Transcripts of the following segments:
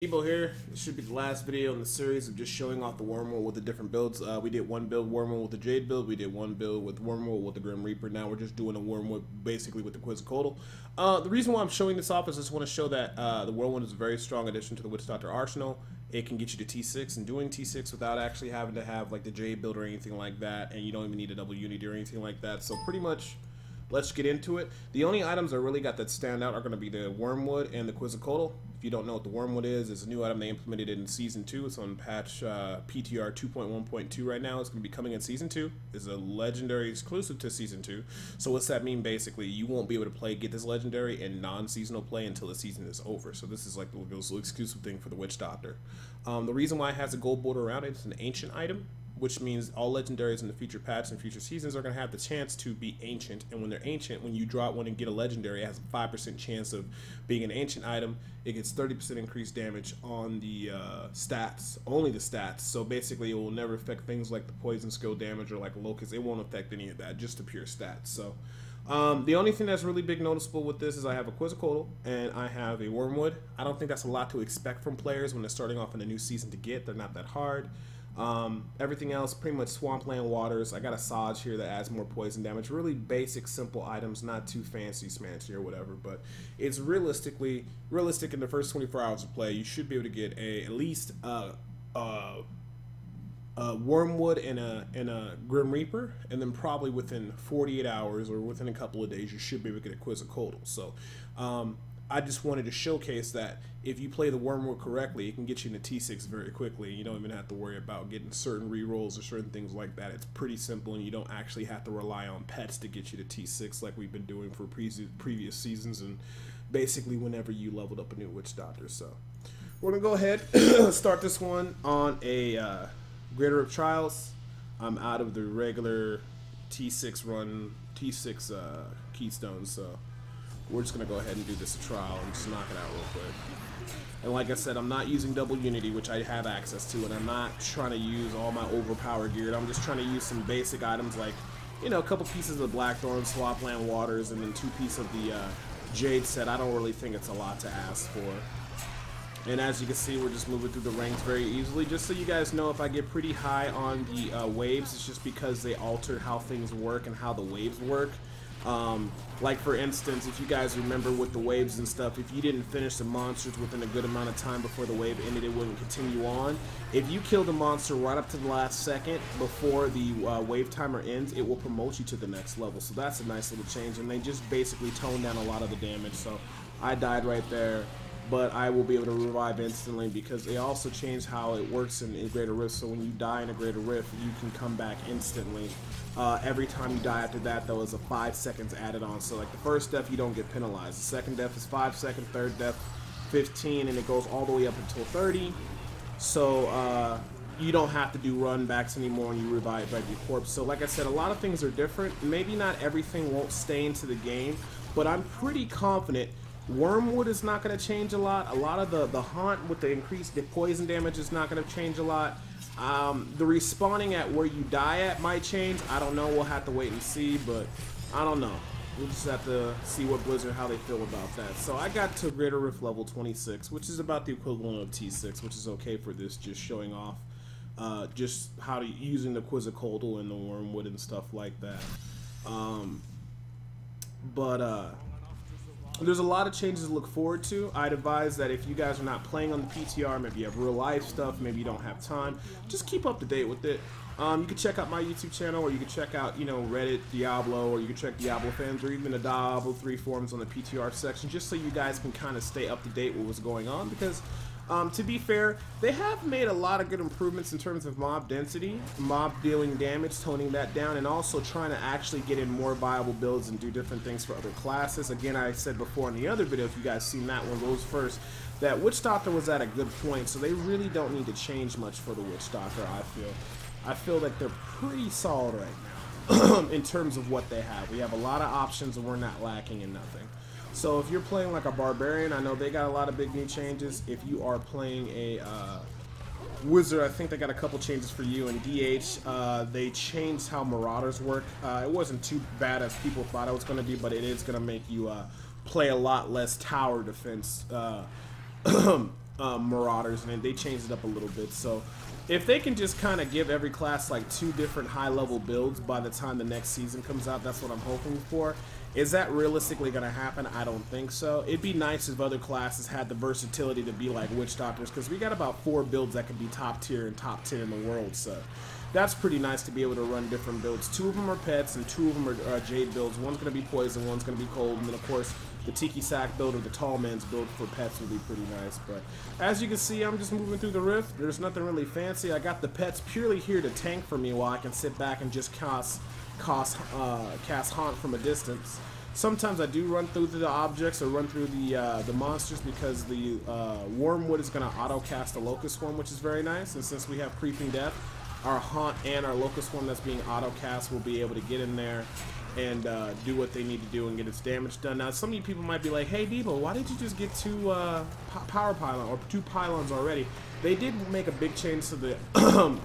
Debo here. This should be the last video in the series of just showing off the Wormwood with the different builds. We did one build Wormwood with the Jade build. We did one build with Wormwood with the Grim Reaper. Now we're just doing a Wormwood basically with the Quetzalcoatl. The reason why I'm showing this off is I just want to show that the Wormwood is a very strong addition to the Witch Doctor arsenal. It can get you to T6, and doing T6 without actually having to have like the Jade build or anything like that, and you don't even need a double unity or anything like that. So pretty much, let's get into it. The only items I really got that stand out are going to be the Wormwood and the Quetzalcoatl. If you don't know what the Wormwood is, it's a new item they implemented in Season 2. It's on patch P.T.R 2.1.2 right now. It's going to be coming in Season 2. It's a legendary exclusive to Season 2. So what's that mean basically? You won't be able to get this legendary in non-seasonal play until the season is over. So this is like the exclusive thing for the Witch Doctor. The reason why it has a gold border around it, it's an ancient item, which means all legendaries in the future patch and future seasons are going to have the chance to be ancient. And when they're ancient, when you drop one and get a legendary, it has a 5% chance of being an ancient item. It gets 30% increased damage on the stats, only the stats. So basically, it will never affect things like the poison skill damage or like locust. It won't affect any of that, just the pure stats. So the only thing that's really big noticeable with this is I have a Quetzalcoatl and I have a Wormwood. I don't think that's a lot to expect from players when they're starting off in a new season to get. They're not that hard. Everything else, pretty much swampland waters. I got a Saj here that adds more poison damage. Really basic, simple items, not too fancy smancy or whatever, but it's realistic in the first 24 hours of play. You should be able to get at least a Wormwood and a Grim Reaper, and then probably within 48 hours or within a couple of days, you should be able to get a Quetzalcoatl. So, I just wanted to showcase that if you play the Wormwood correctly, it can get you into T6 very quickly. You don't even have to worry about getting certain rerolls or certain things like that. It's pretty simple, and you don't actually have to rely on pets to get you to T6 like we've been doing for previous seasons and basically whenever you leveled up a new Witch Doctor. So we're going to go ahead start this one on a Greater of Trials. I'm out of the regular T6 run, T6 keystones, so we're just going to go ahead and do this trial and just knock it out real quick. And like I said, I'm not using double unity, which I have access to, and I'm not trying to use all my overpowered gear. I'm just trying to use some basic items like, you know, a couple pieces of Blackthorn, Swapland Waters, and then 2 pieces of the Jade set. I don't really think it's a lot to ask for. And as you can see, we're just moving through the ranks very easily. Just so you guys know, if I get pretty high on the waves, it's just because they altered how things work and how the waves work. Like for instance, if you guys remember with the waves and stuff, if you didn't finish the monsters within a good amount of time before the wave ended, it wouldn't continue on. If you kill the monster right up to the last second before the wave timer ends, it will promote you to the next level. So that's a nice little change, and they just basically toned down a lot of the damage. So I died right there, but I will be able to revive instantly because they also changed how it works in Greater Rift. So when you die in a Greater Rift, you can come back instantly. Every time you die after that, though, is a 5 seconds added on. So like the first death, you don't get penalized. The second death is 5 seconds, third death 15, and it goes all the way up until 30. So you don't have to do run backs anymore and you revive your corpse. So like I said, a lot of things are different. Maybe not everything won't stay into the game, but I'm pretty confident Wormwood is not going to change a lot. A lot of the haunt with the increased poison damage is not going to change a lot. The respawning at where you die at might change. I don't know. We'll have to wait and see, but I don't know. We'll just have to see what Blizzard, how they feel about that. So I got to Greater Rift level 26, which is about the equivalent of T6, which is okay for this, just showing off just how to using the Quetzalcoatl and the Wormwood and stuff like that. There's a lot of changes to look forward to. I'd advise that if you guys are not playing on the PTR, maybe you have real life stuff, maybe you don't have time, just keep up to date with it. You can check out my YouTube channel, or you can check out, you know, Reddit, Diablo, or you can check Diablo fans, or even the Diablo 3 forums on the PTR section, just so you guys can kind of stay up to date with what's going on, because to be fair, they have made a lot of good improvements in terms of mob density, mob dealing damage, toning that down, and also trying to actually get in more viable builds and do different things for other classes. Again, I said before in the other video, if you guys seen that one goes first, that Witch Doctor was at a good point, so they really don't need to change much for the Witch Doctor, I feel. I feel like they're pretty solid right now in terms of what they have. We have a lot of options and we're not lacking in nothing. So if you're playing like a Barbarian, I know they got a lot of big new changes. If you are playing a Wizard, I think they got a couple changes for you. And DH, they changed how Marauders work. It wasn't too bad as people thought it was going to be, but it is going to make you play a lot less tower defense Marauders, and they changed it up a little bit. So if they can just kind of give every class like 2 different high-level builds by the time the next season comes out, that's what I'm hoping for. Is that realistically going to happen? I don't think so. It'd be nice if other classes had the versatility to be like Witch Doctors, because we got about 4 builds that could be top tier and top 10 in the world, so that's pretty nice to be able to run different builds. 2 of them are pets and 2 of them are Jade builds. One's going to be poison, one's going to be cold, and then of course the Tiki Sack build or the Tall Man's build for pets would be pretty nice. But as you can see, I'm just moving through the rift. There's nothing really fancy. I got the pets purely here to tank for me while I can sit back and just cast Haunt from a distance. Sometimes I do run through the objects or run through the monsters, because the Wormwood is going to auto-cast a Locust Swarm, which is very nice. And since we have Creeping Death, our Haunt and our Locust Swarm that's being auto-cast will be able to get in there and do what they need to do and get its damage done. Now, some of you people might be like, hey, Debo, why did you just get 2 power pylons, or 2 pylons already? They did make a big change to the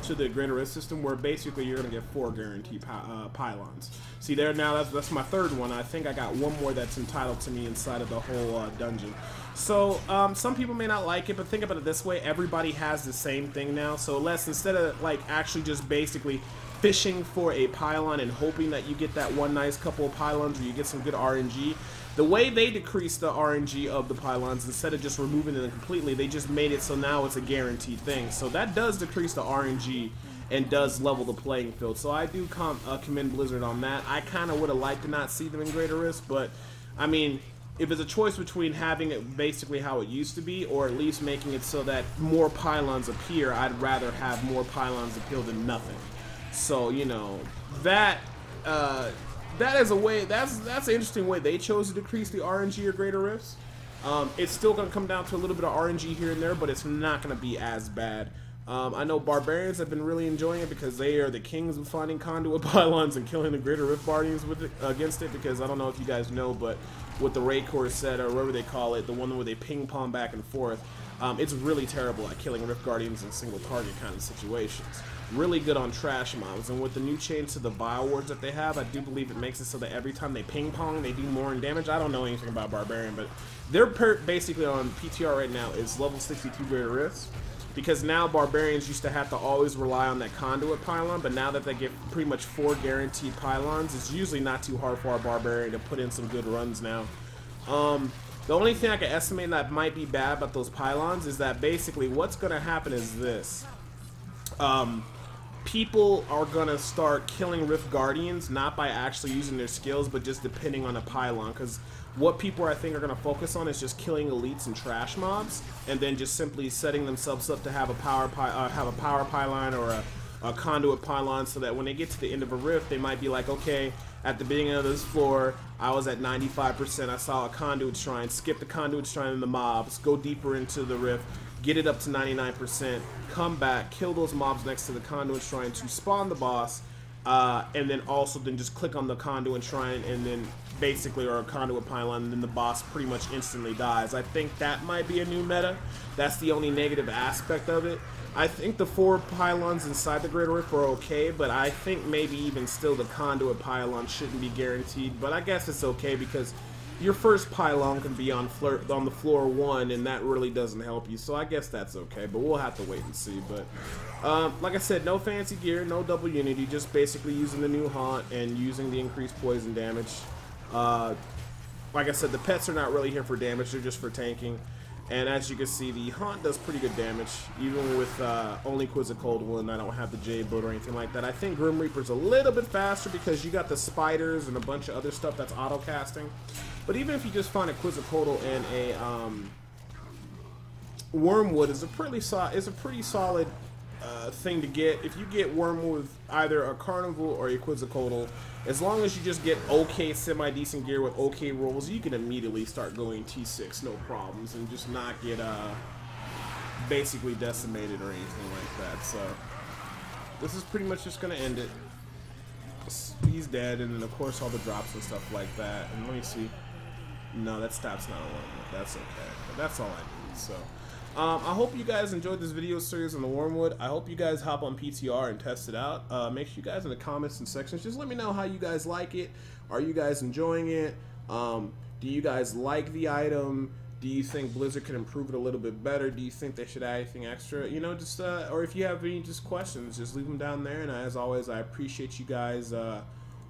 to the Greater Rift system, where basically you're going to get 4 guaranteed pylons. See there, now that's my 3rd one. I think I got 1 more that's entitled to me inside of the whole dungeon. So some people may not like it, but think about it this way: everybody has the same thing now. So instead of like actually just basically fishing for a pylon and hoping that you get that one nice couple of pylons or you get some good RNG, the way they decrease the RNG of the pylons, instead of just removing them completely, they just made it so now it's a guaranteed thing. So that does decrease the RNG and does level the playing field. So I do commend Blizzard on that. I kind of would have liked to not see them in Greater Rift, but I mean, if it's a choice between having it basically how it used to be, or at least making it so that more pylons appear, I'd rather have more pylons appear than nothing. So, you know, that is a way, that's an interesting way they chose to decrease the RNG or Greater Rifts. It's still going to come down to a little bit of RNG here and there, but it's not going to be as bad. I know Barbarians have been really enjoying it, because they are the kings of finding conduit pylons and killing the Greater Rift Guardians with it, against it, because I don't know if you guys know, but with the Raid Core set, or whatever they call it, the one where they ping pong back and forth, it's really terrible at killing Rift Guardians in single target kind of situations. Really good on trash mobs, and with the new change to the Vile Wards that they have, I do believe it makes it so that every time they ping pong, they do more in damage. I don't know anything about Barbarian, but they're basically on P.T.R right now is level 62 Greater Rifts, because now Barbarians used to have to always rely on that conduit pylon, but now that they get pretty much 4 guaranteed pylons, it's usually not too hard for our Barbarian to put in some good runs now. The only thing I can estimate that might be bad about those pylons is that basically what's going to happen is this. People are going to start killing Rift Guardians, not by actually using their skills, but just depending on a pylon, because what people I think are going to focus on is just killing elites and trash mobs, and then just simply setting themselves up to have a power pylon or a conduit pylon, so that when they get to the end of a rift, they might be like, okay, at the beginning of this floor, I was at 95%, I saw a conduit shrine, skip the conduit shrine and the mobs, go deeper into the rift, get it up to 99%, come back, kill those mobs next to the conduit shrine to spawn the boss, and then also then just click on the conduit shrine and then basically, or a conduit pylon, and then the boss pretty much instantly dies. I think that might be a new meta. That's the only negative aspect of it. I think the 4 pylons inside the Greater Rift are okay, but I think maybe even still the conduit pylon shouldn't be guaranteed, but I guess it's okay, because your first pylon can be on the floor 1, and that really doesn't help you, so I guess that's okay, but we'll have to wait and see. But like I said, no fancy gear, no double unity, just basically using the new Haunt and using the increased poison damage. Like I said, the pets are not really here for damage, they're just for tanking. And as you can see, the Haunt does pretty good damage, even with only Quetzalcoatl, and I don't have the Jade build or anything like that. I think Grim Reaper's a little bit faster because you got the spiders and a bunch of other stuff that's auto-casting. But even if you just find a Quetzalcoatl and a Wormwood is a pretty solid thing to get. If you get Wormwood with either a Carnival or a Quetzalcoatl, as long as you just get okay, semi-decent gear with okay rolls, you can immediately start going T6, no problems, and just not get basically decimated or anything like that. So this is pretty much just going to end it. He's dead, and then of course all the drops and stuff like that. And let me see. No, that stat's not on. That's okay. But that's all I need. So I hope you guys enjoyed this video series on the Wormwood. I hope you guys hop on P.T.R and test it out. Make sure you guys in the comments and sections just let me know how you guys like it. Are you guys enjoying it? Do you guys like the item? Do you think Blizzard could improve it a little bit better? Do you think they should add anything extra? You know, just or if you have any just questions, just leave them down there. And as always, I appreciate you guys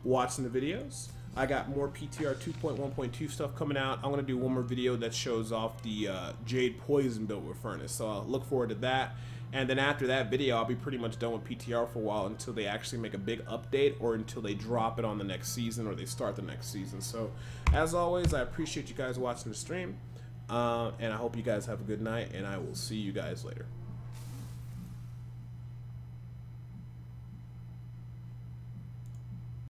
watching the videos. I got more P.T.R 2.1.2 stuff coming out. I'm gonna do one more video that shows off the Jade Poison build with Furnace, so I'll look forward to that. And then after that video, I'll be pretty much done with P.T.R for a while until they actually make a big update or until they drop it on the next season or they start the next season. So as always, I appreciate you guys watching the stream. And I hope you guys have a good night, and I will see you guys later.